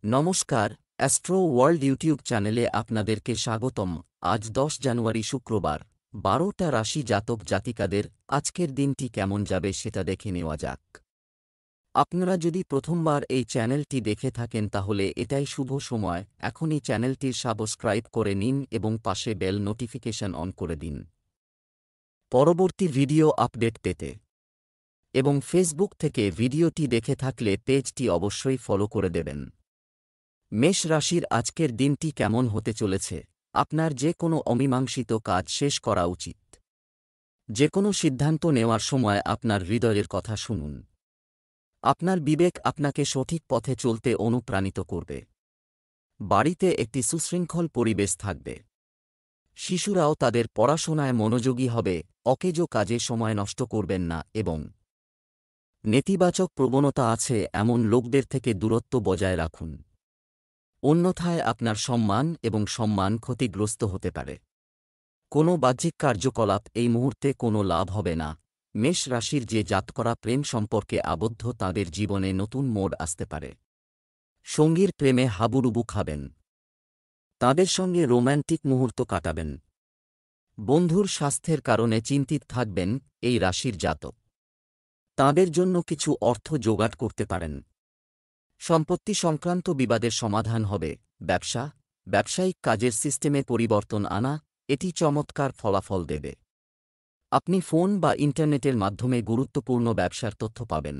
নমস্কার, astro world YouTube চ্যানেলে আপনাদেরকে স্বাগতম। আজ ১০ জানুয়ারি শুক্রবার, ১২টা রাশি জাতক জাতিকাদের আজকের দিনটি কেমন যাবে সেটা দেখে নেওয়া যাক। আপনারা যদি প্রথমবার এই চ্যানেলটি দেখে থাকেন তাহলে এটাই শুভ সময়, এখনই চ্যানেলটির সাবস্ক্রাইব করে নিন এবং পাশে বেল নোটিফিকেশন অন করে দিন পরবর্তী ভিডিও আপডেট পেতে। এবং ফেসবুক থেকে ভিডিওটি দেখে থাকলে পেজটি অবশ্যই ফলো করে দেবেন। মেষ রাশির আজকের দিনটি কেমন হতে চলেছে? আপনার যে কোনো অমীমাংসিত কাজ শেষ করা উচিত। যে কোনো সিদ্ধান্ত নেওয়ার সময় আপনার হৃদয়ের কথা শুনুন। আপনার বিবেক আপনাকে সঠিক পথে চলতে অনুপ্রাণিত করবে। বাড়িতে একটি সুশৃঙ্খল পরিবেশ থাকবে। শিশুরাও তাদের পড়াশোনায় মনোযোগী হবে, অকেজো কাজে সময় নষ্ট করবেন না এবং নেতিবাচক প্রবণতা আছে এমন লোকদের থেকে দূরত্ব বজায় রাখুন। অন্যথায় আপনার সম্মান এবং সম্মান ক্ষতিগ্রস্ত হতে পারে। কোনো বাহ্যিক কার্যকলাপ এই মুহূর্তে কোনো লাভ হবে না। মেষ রাশির যে জাতকরা প্রেম সম্পর্কে আবদ্ধ তাদের জীবনে নতুন মোড় আসতে পারে। সঙ্গীর প্রেমে হাবুডুবু খাবেন। তাদের সঙ্গে রোম্যান্টিক মুহূর্ত কাটাবেন। বন্ধুর স্বাস্থ্যের কারণে চিন্তিত থাকবেন এই রাশির জাতক। তাঁদের জন্য কিছু অর্থ জোগাড় করতে পারেন। সম্পত্তি সংক্রান্ত বিবাদের সমাধান হবে। ব্যবসায়িক কাজের সিস্টেমে পরিবর্তন আনা, এটি চমৎকার ফলাফল দেবে। আপনি ফোন বা ইন্টারনেটের মাধ্যমে গুরুত্বপূর্ণ ব্যবসার তথ্য পাবেন।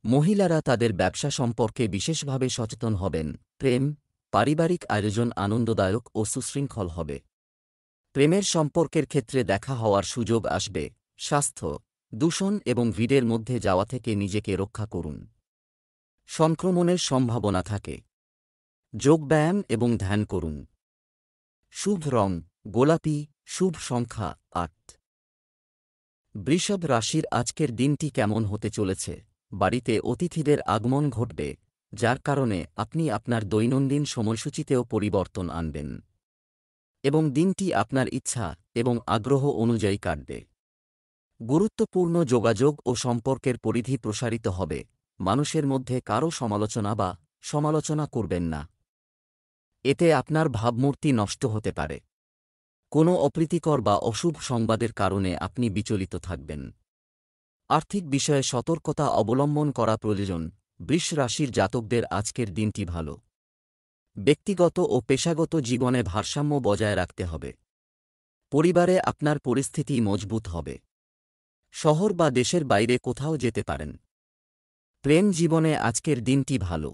মহিলারা তাদের ব্যবসা সম্পর্কে বিশেষভাবে সচেতন হবেন। প্রেম, পারিবারিক আয়োজন আনন্দদায়ক ও সুশৃঙ্খল হবে। প্রেমের সম্পর্কের ক্ষেত্রে দেখা হওয়ার সুযোগ আসবে। স্বাস্থ্য, দূষণ এবং ভিড়ের মধ্যে যাওয়া থেকে নিজেকে রক্ষা করুন। সংক্রমণের সম্ভাবনা থাকে। যোগব্যায়াম এবং ধ্যান করুন। শুভ রং গোলাপি, শুভ সংখ্যা ৮। বৃষভ রাশির আজকের দিনটি কেমন হতে চলেছে? বাড়িতে অতিথিদের আগমন ঘটবে, যার কারণে আপনি আপনার দৈনন্দিন সময়সূচিতেও পরিবর্তন আনবেন এবং দিনটি আপনার ইচ্ছা এবং আগ্রহ অনুযায়ী কাটবে। গুরুত্বপূর্ণ যোগাযোগ ও সম্পর্কের পরিধি প্রসারিত হবে। মানুষের মধ্যে কারও সমালোচনা করবেন না। এতে আপনার ভাবমূর্তি নষ্ট হতে পারে। কোনো অপ্রীতিকর বা অশুভ সংবাদের কারণে আপনি বিচলিত থাকবেন। আর্থিক বিষয়ে সতর্কতা অবলম্বন করা প্রয়োজন। বৃষ রাশির জাতকদের আজকের দিনটি ভালো। ব্যক্তিগত ও পেশাগত জীবনে ভারসাম্য বজায় রাখতে হবে। পরিবারে আপনার পরিস্থিতি মজবুত হবে। শহর বা দেশের বাইরে কোথাও যেতে পারেন। প্রেম জীবনে আজকের দিনটি ভালো।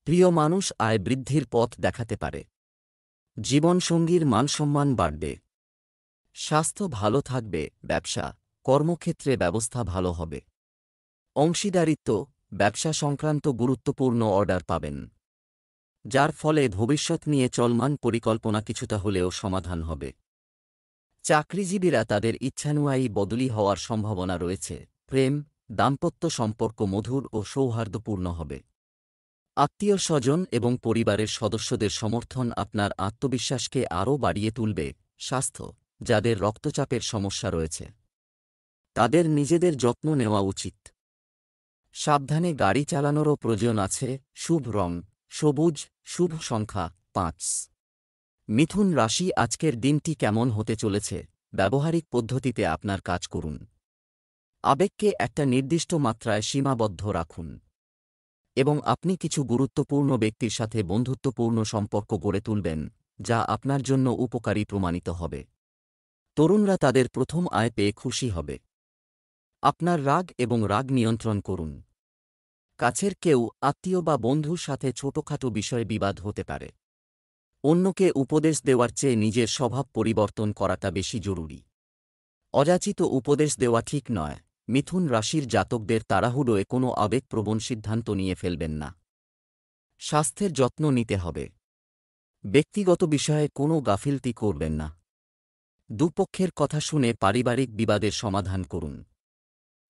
প্রিয় মানুষ আয় বৃদ্ধির পথ দেখাতে পারে। জীবনসঙ্গীর মানসম্মান বাড়বে। স্বাস্থ্য ভালো থাকবে। ব্যবসা, কর্মক্ষেত্রে ব্যবস্থা ভালো হবে। অংশীদারিত্ব, ব্যবসা সংক্রান্ত গুরুত্বপূর্ণ অর্ডার পাবেন, যার ফলে ভবিষ্যৎ নিয়ে চলমান পরিকল্পনা কিছুটা হলেও সমাধান হবে। চাকরিজীবীরা তাদের ইচ্ছানুযায়ী বদলি হওয়ার সম্ভাবনা রয়েছে। প্রেম, দাম্পত্য সম্পর্ক মধুর ও সৌহার্দ্যপূর্ণ হবে। আত্মীয় স্বজন এবং পরিবারের সদস্যদের সমর্থন আপনার আত্মবিশ্বাসকে আরও বাড়িয়ে তুলবে। স্বাস্থ্য, যাদের রক্তচাপের সমস্যা রয়েছে তাদের নিজেদের যত্ন নেওয়া উচিত। সাবধানে গাড়ি চালানোরও প্রয়োজন আছে। শুভ রং সবুজ, শুভ সংখ্যা ৫। মিথুন রাশি আজকের দিনটি কেমন হতে চলেছে? ব্যবহারিক পদ্ধতিতে আপনার কাজ করুন। আবেগকে একটা নির্দিষ্ট মাত্রায় সীমাবদ্ধ রাখুন এবং আপনি কিছু গুরুত্বপূর্ণ ব্যক্তির সাথে বন্ধুত্বপূর্ণ সম্পর্ক গড়ে তুলবেন, যা আপনার জন্য উপকারী প্রমাণিত হবে। তরুণরা তাদের প্রথম আয় পেয়ে খুশি হবে। আপনার রাগ এবং রাগ নিয়ন্ত্রণ করুন। কাছের কেউ, আত্মীয় বা বন্ধুর সাথে ছোটখাটো বিষয়ে বিবাদ হতে পারে। অন্যকে উপদেশ দেওয়ার চেয়ে নিজের স্বভাব পরিবর্তন করাটা বেশি জরুরি। অযাচিত উপদেশ দেওয়া ঠিক নয়। মিথুন রাশির জাতকদের তাড়াহুড়োয় কোনো আবেগপ্রবণ সিদ্ধান্ত নিয়ে ফেলবেন না। স্বাস্থ্যের যত্ন নিতে হবে। ব্যক্তিগত বিষয়ে কোনো গাফিলতি করবেন না। দুপক্ষের কথা শুনে পারিবারিক বিবাদের সমাধান করুন।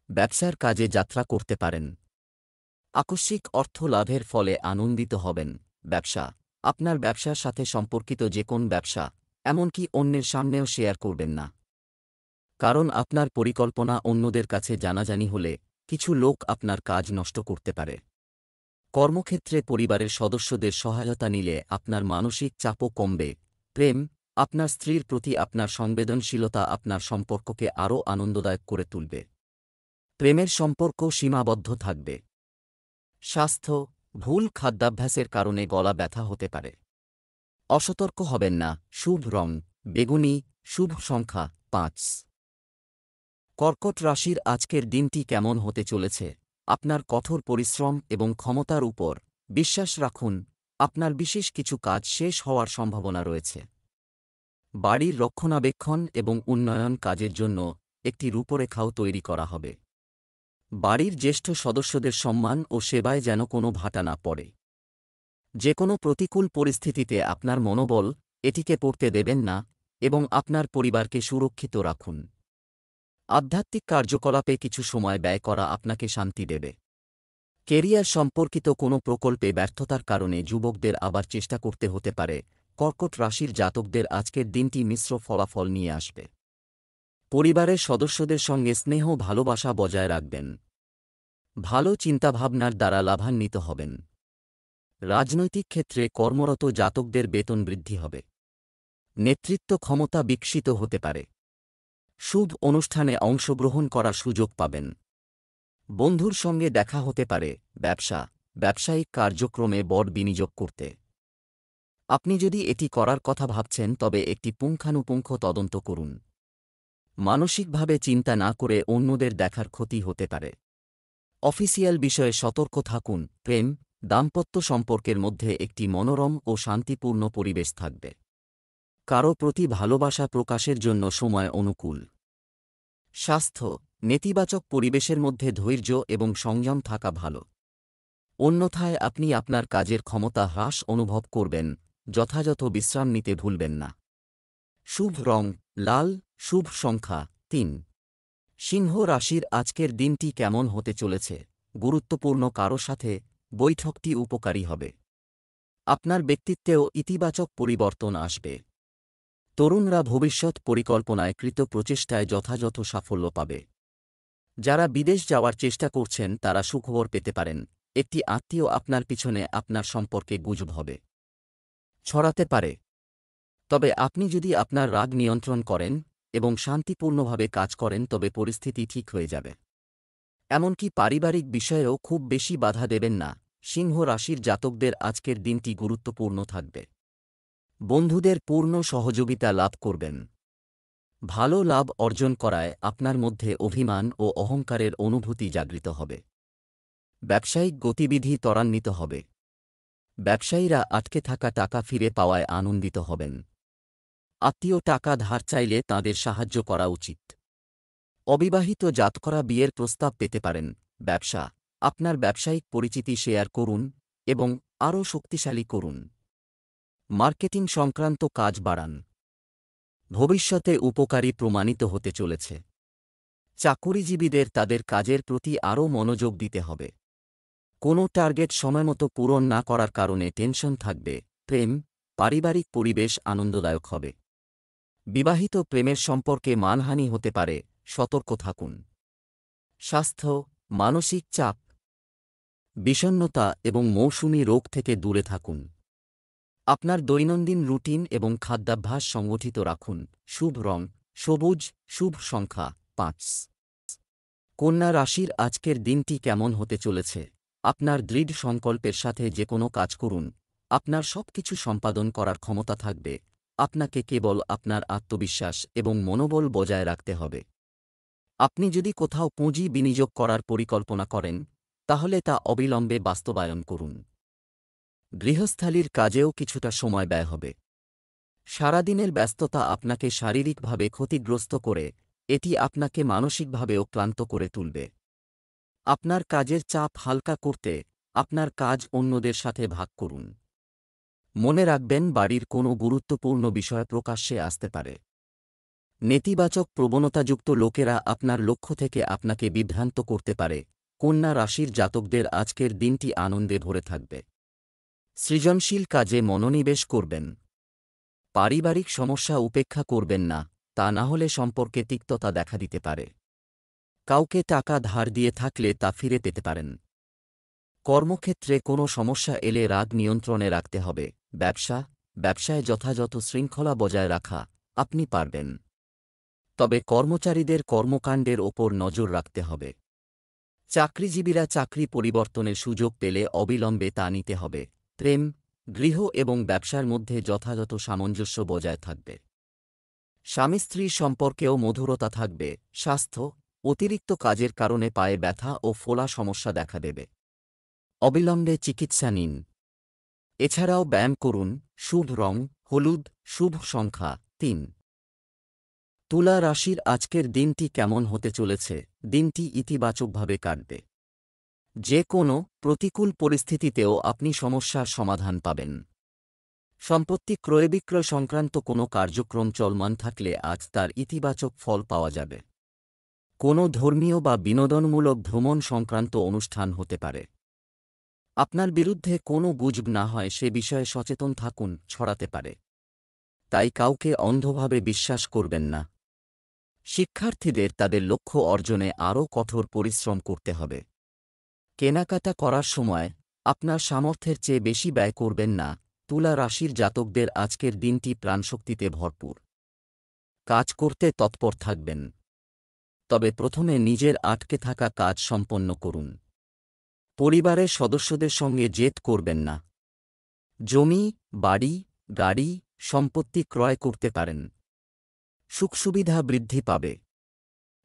ব্যবসার কাজে যাত্রা করতে পারেন। আকস্মিক অর্থ লাভের ফলে আনন্দিত হবেন। ব্যবসা, আপনার ব্যবসার সাথে সম্পর্কিত যে কোন ব্যবসা, এমনকি অন্যের সামনেও শেয়ার করবেন না, কারণ আপনার পরিকল্পনা অন্যদের কাছে জানাজানি হলে কিছু লোক আপনার কাজ নষ্ট করতে পারে। কর্মক্ষেত্রে পরিবারের সদস্যদের সহায়তা নিলে আপনার মানসিক চাপও কমবে। প্রেম, আপনার স্ত্রীর প্রতি আপনার সংবেদনশীলতা আপনার সম্পর্ককে আরও আনন্দদায়ক করে তুলবে। প্রেমের সম্পর্ক সীমাবদ্ধ থাকবে। স্বাস্থ্য, ভুল খাদ্যাভ্যাসের কারণে গলা ব্যথা হতে পারে। অসতর্ক হবেন না। শুভ রং বেগুনি, শুভ সংখ্যা ৫। কর্কট রাশির আজকের দিনটি কেমন হতে চলেছে? আপনার কঠোর পরিশ্রম এবং ক্ষমতার উপর বিশ্বাস রাখুন, আপনার বিশেষ কিছু কাজ শেষ হওয়ার সম্ভাবনা রয়েছে। বাড়ির রক্ষণাবেক্ষণ এবং উন্নয়ন কাজের জন্য একটি রূপরেখাও তৈরি করা হবে। বাড়ির জ্যেষ্ঠ সদস্যদের সম্মান ও সেবায় যেন কোনো ভাটা না পড়ে। যে কোনো প্রতিকূল পরিস্থিতিতে আপনার মনোবল এটিকে পড়তে দেবেন না এবং আপনার পরিবারকে সুরক্ষিত রাখুন। আধ্যাত্মিক কার্যকলাপে কিছু সময় ব্যয় করা আপনাকে শান্তি দেবে। কেরিয়ার সম্পর্কিত কোনো প্রকল্পে ব্যর্থতার কারণে যুবকদের আবার চেষ্টা করতে হতে পারে। কর্কট রাশির জাতকদের আজকের দিনটি মিশ্র ফলাফল নিয়ে আসবে। পরিবারের সদস্যদের সঙ্গে স্নেহ ভালোবাসা বজায় রাখবেন। ভালো চিন্তাভাবনার দ্বারা লাভান্বিত হবেন। রাজনৈতিক ক্ষেত্রে কর্মরত জাতকদের বেতন বৃদ্ধি হবে। নেতৃত্ব ক্ষমতা বিকশিত হতে পারে। শুভ অনুষ্ঠানে অংশগ্রহণ করার সুযোগ পাবেন। বন্ধুর সঙ্গে দেখা হতে পারে। ব্যবসায়িক কার্যক্রমে বড় বিনিয়োগ করতে। আপনি যদি এটি করার কথা ভাবছেন তবে একটি পুঙ্খানুপুঙ্খ তদন্ত করুন। মানসিকভাবে চিন্তা না করে অন্যদের দেখার ক্ষতি হতে পারে। অফিসিয়াল বিষয়ে সতর্ক থাকুন। প্রেম, দাম্পত্য সম্পর্কের মধ্যে একটি মনোরম ও শান্তিপূর্ণ পরিবেশ থাকবে। কারো প্রতি ভালোবাসা প্রকাশের জন্য সময় অনুকূল। স্বাস্থ্য, নেতিবাচক পরিবেশের মধ্যে ধৈর্য এবং সংযম থাকা ভালো। অন্যথায় আপনি আপনার কাজের ক্ষমতা হ্রাস অনুভব করবেন। যথাযথ বিশ্রাম নিতে ভুলবেন না। শুভ রং লাল, শুভ সংখ্যা ৩। সিংহ রাশির আজকের দিনটি কেমন হতে চলেছে? গুরুত্বপূর্ণ কারো সাথে বৈঠকটি উপকারী হবে। আপনার ব্যক্তিত্বেও ইতিবাচক পরিবর্তন আসবে। তরুণরা ভবিষ্যৎ পরিকল্পনায় কৃত প্রচেষ্টায় যথাযথ সাফল্য পাবে। যারা বিদেশ যাওয়ার চেষ্টা করছেন তারা সুখবর পেতে পারেন। একটি আত্মীয় আপনার পিছনে আপনার সম্পর্কে গুজব হবে ছড়াতে পারে। তবে আপনি যদি আপনার রাগ নিয়ন্ত্রণ করেন এবং শান্তিপূর্ণভাবে কাজ করেন তবে পরিস্থিতি ঠিক হয়ে যাবে। এমনকি পারিবারিক বিষয়েও খুব বেশি বাধা দেবেন না। সিংহ রাশির জাতকদের আজকের দিনটি গুরুত্বপূর্ণ থাকবে। বন্ধুদের পূর্ণ সহযোগিতা লাভ করবেন। ভালো লাভ অর্জন করায় আপনার মধ্যে অভিমান ও অহংকারের অনুভূতি জাগৃত হবে। ব্যবসায়িক গতিবিধি ত্বরান্বিত হবে। ব্যবসায়ীরা আটকে থাকা টাকা ফিরে পাওয়ায় আনন্দিত হবেন। আত্মীয় টাকা ধার চাইলে তাঁদের সাহায্য করা উচিত। অবিবাহিত জাতকরা বিয়ের প্রস্তাব পেতে পারেন। ব্যবসা, আপনার ব্যবসায়িক পরিচিতি শেয়ার করুন এবং আরও শক্তিশালী করুন। মার্কেটিং সংক্রান্ত কাজ বাড়ান। ভবিষ্যতে উপকারী প্রমাণিত হতে চলেছে। চাকুরিজীবীদের তাদের কাজের প্রতি আরও মনোযোগ দিতে হবে। কোনো টার্গেট সময়মতো পূরণ না করার কারণে টেনশন থাকবে। প্রেম, পারিবারিক পরিবেশ আনন্দদায়ক হবে। বিবাহিত প্রেমের সম্পর্কে মানহানি হতে পারে, সতর্ক থাকুন। স্বাস্থ্য, মানসিক চাপ, বিষণ্ণতা এবং মৌসুমী রোগ থেকে দূরে থাকুন। আপনার দৈনন্দিন রুটিন এবং খাদ্যাভ্যাস সংগঠিত রাখুন। শুভ রং সবুজ, শুভ সংখ্যা ৫। কন্যা রাশির আজকের দিনটি কেমন হতে চলেছে? আপনার দৃঢ় সংকল্পের সাথে যে কোনো কাজ করুন। আপনার সবকিছু সম্পাদন করার ক্ষমতা থাকবে। আপনাকে কেবল আপনার আত্মবিশ্বাস এবং মনোবল বজায় রাখতে হবে। আপনি যদি কোথাও পুঁজি বিনিয়োগ করার পরিকল্পনা করেন তাহলে তা অবিলম্বে বাস্তবায়ন করুন। গৃহস্থালির কাজেও কিছুটা সময় ব্যয় হবে। সারাদিনের ব্যস্ততা আপনাকে শারীরিকভাবে ক্ষতিগ্রস্ত করে এটি আপনাকে মানসিকভাবেও ক্লান্ত করে তুলবে। আপনার কাজের চাপ হালকা করতে আপনার কাজ অন্যদের সাথে ভাগ করুন। মনে রাখবেন বাড়ির কোনো গুরুত্বপূর্ণ বিষয় প্রকাশ্যে আসতে পারে। নেতিবাচক প্রবণতাযুক্ত লোকেরা আপনার লক্ষ্য থেকে আপনাকে বিভ্রান্ত করতে পারে। কন্যা রাশির জাতকদের আজকের দিনটি আনন্দে ভরে থাকবে। সৃজনশীল কাজে মনোনিবেশ করবেন। পারিবারিক সমস্যা উপেক্ষা করবেন না, তা না হলে সম্পর্কে তিক্ততা দেখা দিতে পারে। কাউকে টাকা ধার দিয়ে থাকলে তা ফিরে পেতে পারেন। কর্মক্ষেত্রে কোনো সমস্যা এলে রাগ নিয়ন্ত্রণে রাখতে হবে। ব্যবসায় যথাযথ শৃঙ্খলা বজায় রাখা আপনি পারবেন। তবে কর্মচারীদের কর্মকাণ্ডের ওপর নজর রাখতে হবে। চাকরিজীবীরা চাকরি পরিবর্তনের সুযোগ পেলে অবিলম্বে তা নিতে হবে। প্রেম, গৃহ এবং ব্যবসার মধ্যে যথাযথ সামঞ্জস্য বজায় থাকবে। স্বামী স্ত্রীর সম্পর্কেও মধুরতা থাকবে। স্বাস্থ্য, অতিরিক্ত কাজের কারণে পায়ে ব্যথা ও ফোলা সমস্যা দেখা দেবে। অবিলম্বে চিকিৎসা নিন। এছাড়াও ব্যায়াম করুন। শুভ রং হলুদ, শুভ সংখ্যা ৩। তুলা রাশির আজকের দিনটি কেমন হতে চলেছে? দিনটি ইতিবাচকভাবে কাটবে। যে কোনো প্রতিকূল পরিস্থিতিতেও আপনি সমস্যার সমাধান পাবেন। সম্পত্তি ক্রয় বিক্রয় সংক্রান্ত কোনো কার্যক্রম চলমান থাকলে আজ তার ইতিবাচক ফল পাওয়া যাবে। কোনো ধর্মীয় বা বিনোদনমূলক ভ্রমণ সংক্রান্ত অনুষ্ঠান হতে পারে। আপনার বিরুদ্ধে কোনো গুজব না হয় সে বিষয়ে সচেতন থাকুন, ছড়াতে পারে। তাই কাউকে অন্ধভাবে বিশ্বাস করবেন না। শিক্ষার্থীদের তাদের লক্ষ্য অর্জনে আরও কঠোর পরিশ্রম করতে হবে। কেনাকাটা করার সময় আপনার সামর্থ্যের চেয়ে বেশি ব্যয় করবেন না। তুলা রাশির জাতকদের আজকের দিনটি প্রাণশক্তিতে ভরপুর। কাজ করতে তৎপর থাকবেন। তবে প্রথমে নিজের আটকে থাকা কাজ সম্পন্ন করুন। পরিবারের সদস্যদের সঙ্গে জেদ করবেন না। জমি, বাড়ি, গাড়ি, সম্পত্তি ক্রয় করতে পারেন। সুখসুবিধা বৃদ্ধি পাবে।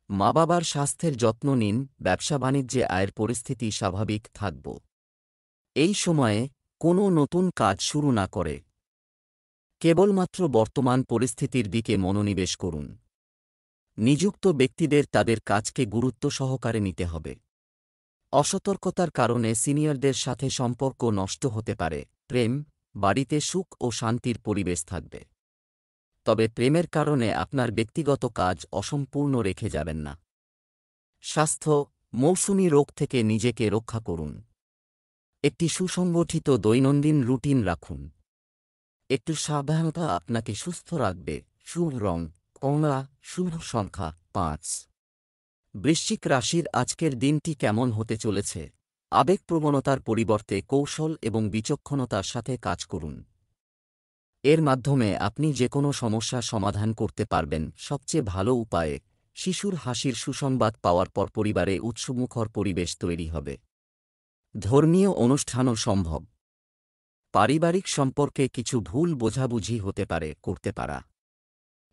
মা বাবার স্বাস্থ্যের যত্ন নিন। ব্যবসা বাণিজ্যে আয়ের পরিস্থিতি স্বাভাবিক থাকব। এই সময়ে কোনো নতুন কাজ শুরু না করে কেবলমাত্র বর্তমান পরিস্থিতির দিকে মনোনিবেশ করুন। নিযুক্ত ব্যক্তিদের তাদের কাজকে গুরুত্ব সহকারে নিতে হবে। অসতর্কতার কারণে সিনিয়রদের সাথে সম্পর্ক নষ্ট হতে পারে। প্রেম, বাড়িতে সুখ ও শান্তির পরিবেশ থাকবে। তবে প্রেমের কারণে আপনার ব্যক্তিগত কাজ অসম্পূর্ণ রেখে যাবেন না। স্বাস্থ্য, মৌসুমী রোগ থেকে নিজেকে রক্ষা করুন। একটি সুসংগঠিত দৈনন্দিন রুটিন রাখুন। একটু সাবধানতা আপনাকে সুস্থ রাখবে। শুভ রং কমলা, শুভ সংখ্যা ৫। বৃশ্চিক রাশির আজকের দিনটি কেমন হতে চলেছে? আবেগপ্রবণতার পরিবর্তে কৌশল এবং বিচক্ষণতার সাথে কাজ করুন। এর মাধ্যমে আপনি যে কোনো সমস্যার সমাধান করতে পারবেন। সবচেয়ে ভালো উপায়ে শিশুর হাসির সুসংবাদ পাওয়ার পর পরিবারে উৎসমুখর পরিবেশ তৈরি হবে। ধর্মীয় অনুষ্ঠানও সম্ভব। পারিবারিক সম্পর্কে কিছু ভুল বোঝাবুঝি হতে পারে করতে পারা।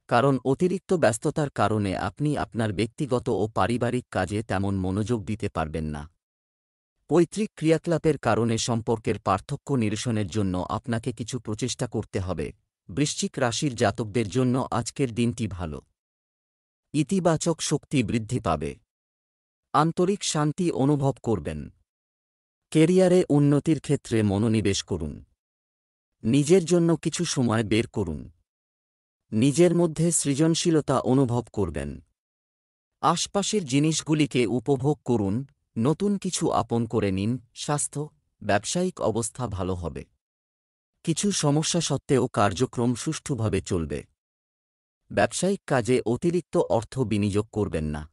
কারণ অতিরিক্ত ব্যস্ততার কারণে আপনি আপনার ব্যক্তিগত ও পারিবারিক কাজে তেমন মনোযোগ দিতে পারবেন না। পৈতৃক ক্রিয়াকলাপের কারণে সম্পর্কের পার্থক্য নিরসনের জন্য আপনাকে কিছু প্রচেষ্টা করতে হবে। বৃশ্চিক রাশির জাতকদের জন্য আজকের দিনটি ভালো। ইতিবাচক শক্তি বৃদ্ধি পাবে। আন্তরিক শান্তি অনুভব করবেন। কেরিয়ারে উন্নতির ক্ষেত্রে মনোনিবেশ করুন। নিজের জন্য কিছু সময় বের করুন। নিজের মধ্যে সৃজনশীলতা অনুভব করবেন। আশপাশের জিনিসগুলিকে উপভোগ করুন। নতুন কিছু আপন করে নিন। স্বাস্থ্য, ব্যবসায়িক অবস্থা ভালো হবে। কিছু সমস্যা সত্ত্বেও কার্যক্রম সুষ্ঠুভাবে চলবে। ব্যবসায়িক কাজে অতিরিক্ত অর্থ বিনিয়োগ করবেন না।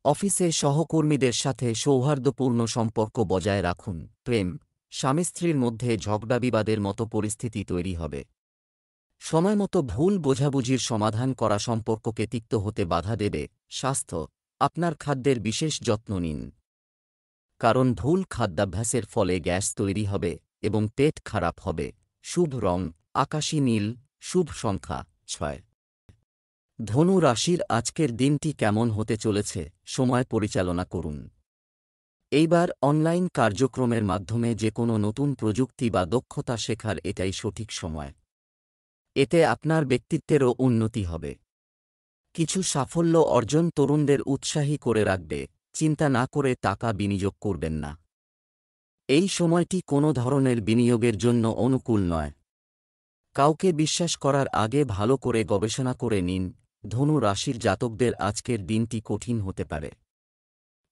অফিসে সহকর্মীদের সাথে সৌহার্দ্যপূর্ণ সম্পর্ক বজায় রাখুন। প্রেম, স্বামী স্ত্রীর মধ্যে ঝগড়াবিবাদের মতো পরিস্থিতি তৈরি হবে। সময়মতো ভুল বোঝাবুঝির সমাধান করা সম্পর্ককে তিক্ত হতে বাধা দেবে। স্বাস্থ্য, আপনার খাদ্যের বিশেষ যত্ন নিন। কারণ ভুল খাদ্যাভ্যাসের ফলে গ্যাস তৈরি হবে এবং পেট খারাপ হবে। শুভ রং আকাশী নীল, শুভ সংখ্যা ৬। ধনু রাশির আজকের দিনটি কেমন হতে চলেছে? সময় পরিচালনা করুন। এইবার অনলাইন কার্যক্রমের মাধ্যমে যে কোনো নতুন প্রযুক্তি বা দক্ষতা শেখার এটাই সঠিক সময়। এতে আপনার ব্যক্তিত্বেরও উন্নতি হবে। কিছু সাফল্য অর্জন তরুণদের উৎসাহী করে রাখবে। চিন্তা না করে টাকা বিনিয়োগ করবেন না। এই সময়টি কোনো ধরনের বিনিয়োগের জন্য অনুকূল নয়। কাউকে বিশ্বাস করার আগে ভালো করে গবেষণা করে নিন। ধনু রাশির জাতকদের আজকের দিনটি কঠিন হতে পারে।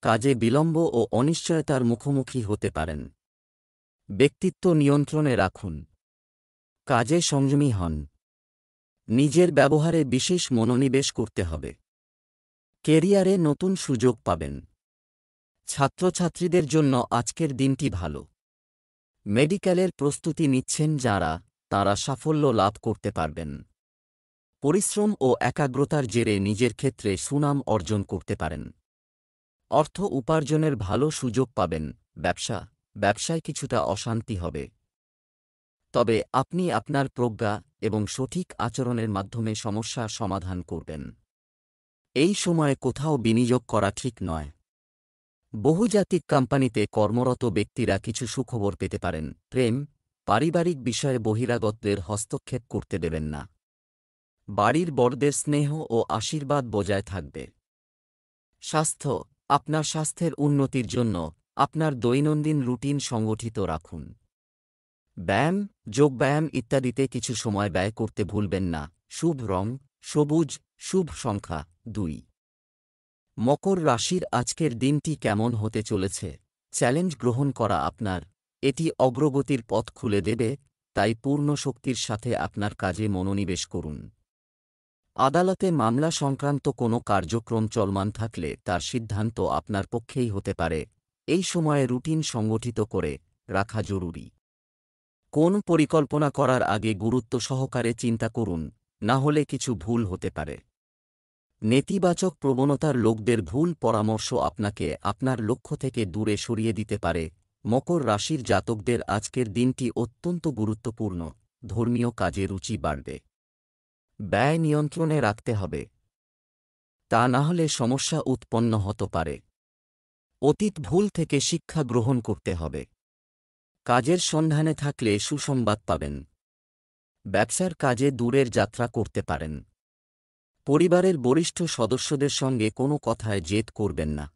কাজে বিলম্ব ও অনিশ্চয়তার মুখোমুখি হতে পারেন। ব্যক্তিত্ব নিয়ন্ত্রণে রাখুন। কাজে সংযমী হন। নিজের ব্যবহারে বিশেষ মনোনিবেশ করতে হবে। কেরিয়ারে নতুন সুযোগ পাবেন। ছাত্রছাত্রীদের জন্য আজকের দিনটি ভালো। মেডিকেলের প্রস্তুতি নিচ্ছেন যাঁরা, তাঁরা সাফল্য লাভ করতে পারবেন। পরিশ্রম ও একাগ্রতার জেরে নিজের ক্ষেত্রে সুনাম অর্জন করতে পারেন। অর্থ উপার্জনের ভালো সুযোগ পাবেন। ব্যবসায় কিছুটা অশান্তি হবে। তবে আপনি আপনার প্রজ্ঞা এবং সঠিক আচরণের মাধ্যমে সমস্যার সমাধান করবেন। এই সময়ে কোথাও বিনিয়োগ করা ঠিক নয়। বহুজাতিক কোম্পানিতে কর্মরত ব্যক্তিরা কিছু সুখবর পেতে পারেন। পারিবারিক বিষয়ে বহিরাগতদের হস্তক্ষেপ করতে দেবেন না। বাড়ির বড়দের স্নেহ ও আশীর্বাদ বজায় থাকবে। স্বাস্থ্য, আপনার স্বাস্থ্যের উন্নতির জন্য আপনার দৈনন্দিন রুটিন সংগঠিত রাখুন। ব্যায়াম, যোগব্যায়াম ইত্যাদিতে কিছু সময় ব্যয় করতে ভুলবেন না। শুভ রং সবুজ, শুভ সংখ্যা 2। মকর রাশির আজকের দিনটি কেমন হতে চলেছে? চ্যালেঞ্জ গ্রহণ করা আপনার, এটি অগ্রগতির পথ খুলে দেবে, তাই পূর্ণ শক্তির সাথে আপনার কাজে মনোনিবেশ করুন। আদালতে মামলা সংক্রান্ত কোনো কার্যক্রম চলমান থাকলে তার সিদ্ধান্ত আপনার পক্ষেই হতে পারে। এই সময়ে রুটিন সংগঠিত করে রাখা জরুরি। কোন পরিকল্পনা করার আগে গুরুত্ব সহকারে চিন্তা করুন, না হলে কিছু ভুল হতে পারে। নেতিবাচক প্রবণতার লোকদের ভুল পরামর্শ আপনাকে আপনার লক্ষ্য থেকে দূরে সরিয়ে দিতে পারে। মকর রাশির জাতকদের আজকের দিনটি অত্যন্ত গুরুত্বপূর্ণ। ধর্মীয় কাজে রুচি বাড়বে। ব্যয় নিয়ন্ত্রণে রাখতে হবে, তা না হলে সমস্যা উৎপন্ন হতে পারে। অতীত ভুল থেকে শিক্ষা গ্রহণ করতে হবে। কাজের সন্ধানে থাকলে সুসংবাদ পাবেন। ব্যবসার কাজে দূরের যাত্রা করতে পারেন। পরিবারের বরিষ্ঠ সদস্যদের সঙ্গে কোনো কথায় জেদ করবেন না।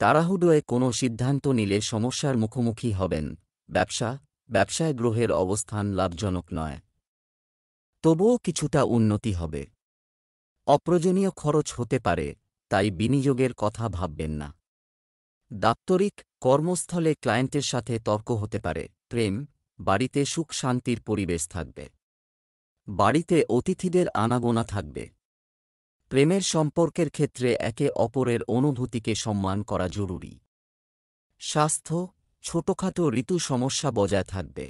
তাড়াহুড়োয় কোনো সিদ্ধান্ত নিলে সমস্যার মুখোমুখি হবেন। ব্যবসায় গ্রহের অবস্থান লাভজনক নয়, তবুও কিছুটা উন্নতি হবে। অপ্রয়োজনীয় খরচ হতে পারে, তাই বিনিয়োগের কথা ভাববেন না। দাপ্তরিক কর্মস্থলে ক্লায়েন্টের সাথে তর্ক হতে পারে। বাড়িতে সুখ শান্তির পরিবেশ থাকবে। বাড়িতে অতিথিদের আনাগোনা থাকবে। প্রেমের সম্পর্কের ক্ষেত্রে একে অপরের অনুভূতিকে সম্মান করা জরুরি। স্বাস্থ্য, ছোটখাটো ঋতু সমস্যা বজায় থাকবে।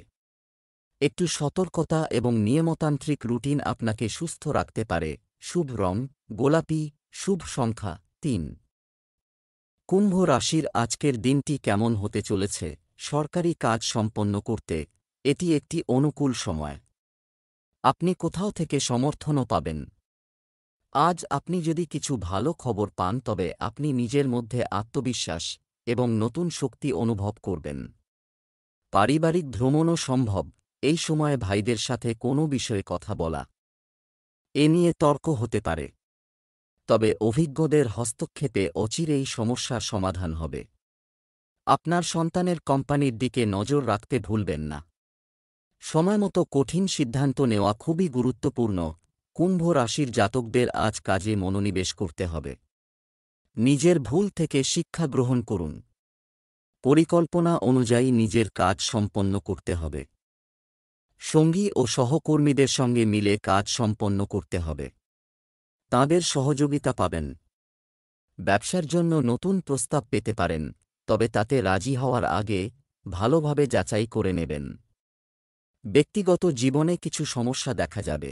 একটু সতর্কতা এবং নিয়মতান্ত্রিক রুটিন আপনাকে সুস্থ রাখতে পারে। শুভ রং গোলাপি, শুভ সংখ্যা 3। কুম্ভ রাশির আজকের দিনটি কেমন হতে চলেছে? সরকারি কাজ সম্পন্ন করতে এটি একটি অনুকূল সময়। আপনি কোথাও থেকে সমর্থনও পাবেন। আজ আপনি যদি কিছু ভালো খবর পান তবে আপনি নিজের মধ্যে আত্মবিশ্বাস এবং নতুন শক্তি অনুভব করবেন। পারিবারিক ভ্রমণও সম্ভব। এই সময়ে ভাইদের সাথে কোনো বিষয়ে কথা বলা, এ নিয়ে তর্ক হতে পারে। তবে অভিজ্ঞদের হস্তক্ষেপে অচিরেই সমস্যার সমাধান হবে। আপনার সন্তানের কোম্পানির দিকে নজর রাখতে ভুলবেন না। সময়মতো কঠিন সিদ্ধান্ত নেওয়া খুবই গুরুত্বপূর্ণ। কুম্ভ রাশির জাতকদের আজ কাজে মনোনিবেশ করতে হবে। নিজের ভুল থেকে শিক্ষা গ্রহণ করুন। পরিকল্পনা অনুযায়ী নিজের কাজ সম্পন্ন করতে হবে। সঙ্গী ও সহকর্মীদের সঙ্গে মিলে কাজ সম্পন্ন করতে হবে। তাঁদের সহযোগিতা পাবেন। ব্যবসার জন্য নতুন প্রস্তাব পেতে পারেন, তবে তাতে রাজি হওয়ার আগে ভালোভাবে যাচাই করে নেবেন। ব্যক্তিগত জীবনে কিছু সমস্যা দেখা যাবে।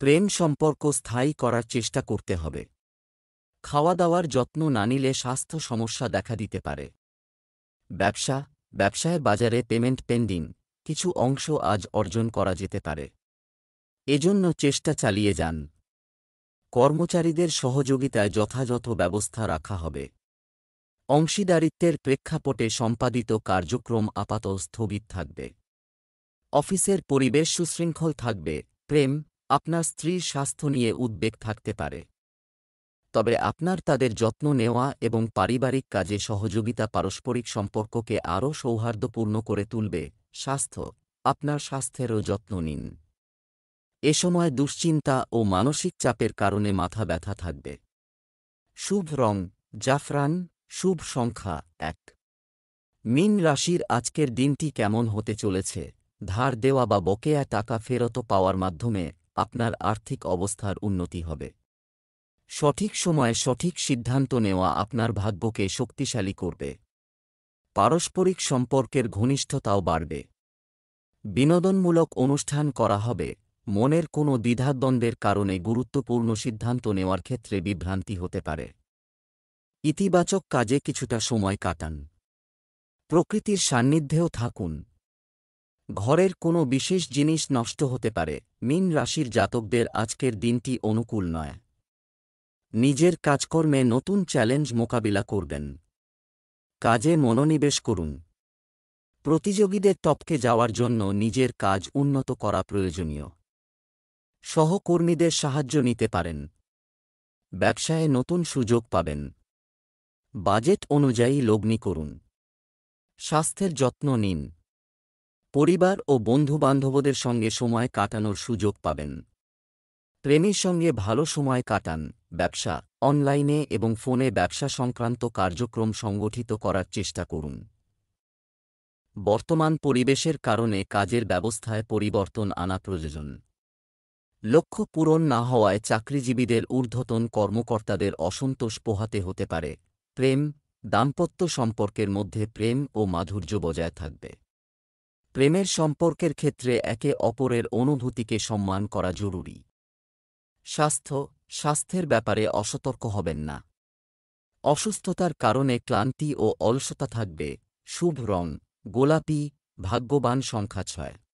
প্রেম সম্পর্ক স্থায়ী করার চেষ্টা করতে হবে। খাওয়া দাওয়ার যত্ন না নিলে স্বাস্থ্য সমস্যা দেখা দিতে পারে। ব্যবসায় বাজারে পেমেন্ট পেন্ডিং, কিছু অংশ আজ অর্জন করা যেতে পারে। এজন্য চেষ্টা চালিয়ে যান। কর্মচারীদের সহযোগিতায় যথাযথ ব্যবস্থা রাখা হবে। অংশীদারিত্বের প্রেক্ষাপটে সম্পাদিত কার্যক্রম আপাতত স্থগিত থাকবে। অফিসের পরিবেশ সুশৃঙ্খল থাকবে। আপনার স্ত্রীর স্বাস্থ্য নিয়ে উদ্বেগ থাকতে পারে, তবে আপনার তাদের যত্ন নেওয়া এবং পারিবারিক কাজে সহযোগিতা পারস্পরিক সম্পর্ককে আরও সৌহার্দ্যপূর্ণ করে তুলবে। স্বাস্থ্য, আপনার স্বাস্থ্যেরও যত্ন নিন। এ সময় দুশ্চিন্তা ও মানসিক চাপের কারণে মাথা ব্যথা থাকবে। শুভ রং জাফরান, শুভ সংখ্যা 1। মীন রাশির আজকের দিনটি কেমন হতে চলেছে? ধার দেওয়া বা বকেয়া টাকা ফেরত পাওয়ার মাধ্যমে আপনার আর্থিক অবস্থার উন্নতি হবে। সঠিক সময়ে সঠিক সিদ্ধান্ত নেওয়া আপনার ভাগ্যকে শক্তিশালী করবে। পারস্পরিক সম্পর্কের ঘনিষ্ঠতাও বাড়বে। বিনোদনমূলক অনুষ্ঠান করা হবে। মনের কোনো দ্বিধাদ্বন্দ্বের কারণে গুরুত্বপূর্ণ সিদ্ধান্ত নেওয়ার ক্ষেত্রে বিভ্রান্তি হতে পারে। ইতিবাচক কাজে কিছুটা সময় কাটান। প্রকৃতির সান্নিধ্যেও থাকুন। ঘরের কোনো বিশেষ জিনিস নষ্ট হতে পারে। মীন রাশির জাতকদের আজকের দিনটি অনুকূল নয়। নিজের কাজকর্মে নতুন চ্যালেঞ্জ মোকাবিলা করবেন। কাজে মনোনিবেশ করুন। প্রতিযোগীদের টপকে যাওয়ার জন্য নিজের কাজ উন্নত করা প্রয়োজনীয়। সহকর্মীদের সাহায্য নিতে পারেন। ব্যবসায়ে নতুন সুযোগ পাবেন। বাজেট অনুযায়ী লগ্নি করুন। স্বাস্থ্যের যত্ন নিন। পরিবার ও বন্ধুবান্ধবদের সঙ্গে সময় কাটানোর সুযোগ পাবেন। প্রেমীর সঙ্গে ভালো সময় কাটান। ব্যবসা, অনলাইনে এবং ফোনে ব্যবসা সংক্রান্ত কার্যক্রম সংগঠিত করার চেষ্টা করুন। বর্তমান পরিবেশের কারণে কাজের ব্যবস্থায় পরিবর্তন আনা প্রয়োজন। লক্ষ্য পূরণ না হওয়ায় চাকরিজীবীদের ঊর্ধ্বতন কর্মকর্তাদের অসন্তোষ পোহাতে হতে পারে। প্রেম, দাম্পত্য সম্পর্কের মধ্যে প্রেম ও মাধুর্য বজায় থাকবে। প্রেমের সম্পর্কের ক্ষেত্রে একে অপরের অনুভূতিকে সম্মান করা জরুরি। স্বাস্থ্যের ব্যাপারে অসতর্ক হবেন না। অসুস্থতার কারণে ক্লান্তি ও অলসতা থাকবে। শুভ রং গোলাপি, ভাগ্যবান সংখ্যা 6।